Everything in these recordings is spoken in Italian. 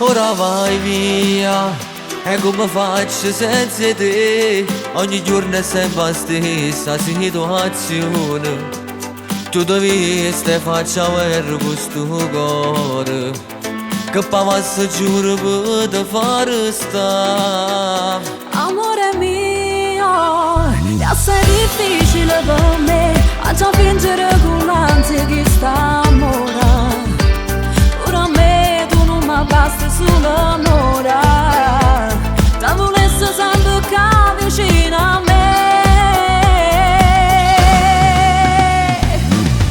ora vai via. E come faccio senza te? Ogni giorno è sempre la stessa situazione. Tu dovresti faccia per questo cuore, che passa giuro per te fare sta. Amore mio, è assai difficile per me a già fingere con l'ansia che sta amore. Ora a me tu non mi basti solo amore. Ti volessi sempre che vicino a me.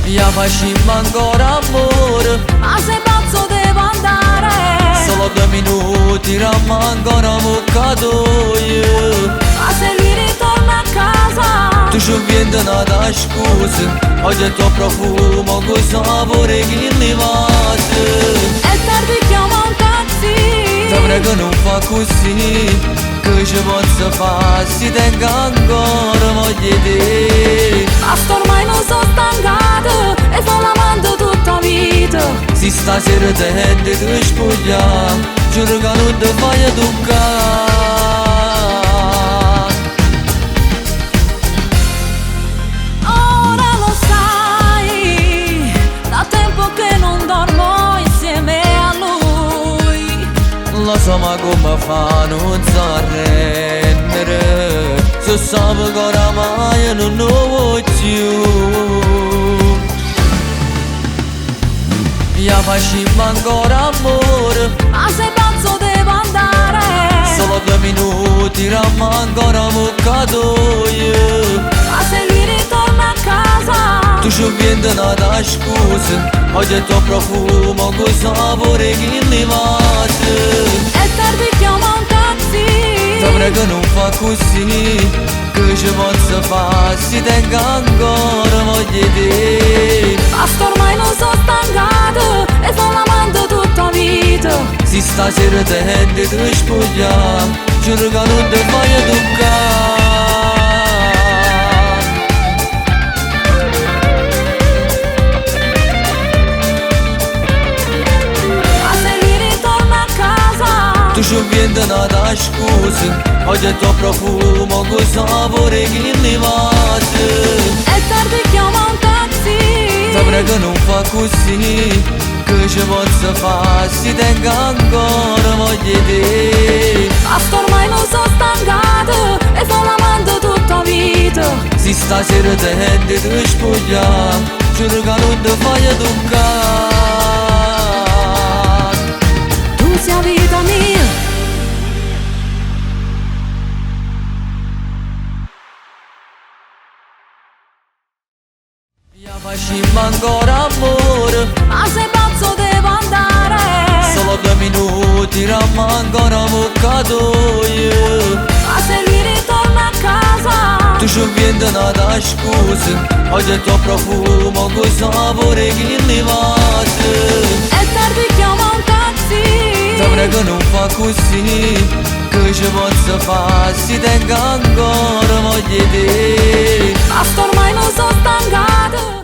Ja facciamo ancora amore, Ma sei pazzo devo andare. solo 2 minuti ramma ancora avvocato io. Ma se lui ritorna a casa, Tu ci vieni da scusa, oggi il tuo profumo con sapore che li vate. è tardi chiama un taxi. Ti prego non fa così, che ci posso fare, si tenga ancora voglia di te. Basta ormai non sono stancato e fa l'amante tutta vita. Se stasera ti rende tu spoglia, giuro che non ti fai toccare. Ora lo sai, da tempo che non dormo insieme a lui. Lo so ma come fa a non s'arrendere, se sape che oramai non lo vuoi più. Ja facciamo ancora amore, Ma sei pazzo devo andare. solo 2 minuti ramma ancora avvocato io. Ma se lui ritorna a casa, Tu ci vieni da scusa, oggi il tuo profumo con sapore che li vate. è tardi chiama un taxi. Ti prego non fa così, che ci posso fare, si tenga ancora voglia di te. Basta ormai non sono stancato e fa l'amante tutta vita. Se stasera ti rende tu spoglia, giuro che non ti fai toccare. Ma se lui ritorna a casa, Tu ci vieni da scusa, oggi il tuo profumo con sapore che li vate. è tardi chiama un taxi. Ti prego non fa così, che ci posso fare, si tenga ancora voglia di te. Basta ormai non sono stancato e fa l'amante tutta vita. Se stasera ti rende tu spoglia, giuro che non ti fai toccare. Tu sei vita mia. Ja facciamo ancora amore, Ma sei pazzo devo andare. solo 2 minuti ramma ancora avvocato io. Ma se lui ritorna a casa, Tu ci vieni da scusa, oggi il tuo profumo con sapore che li vate. è tardi chiama un taxi. Ti prego non fa così, che ci posso fare, si tenga ancora voglia di te. Basta ormai non sono stancato.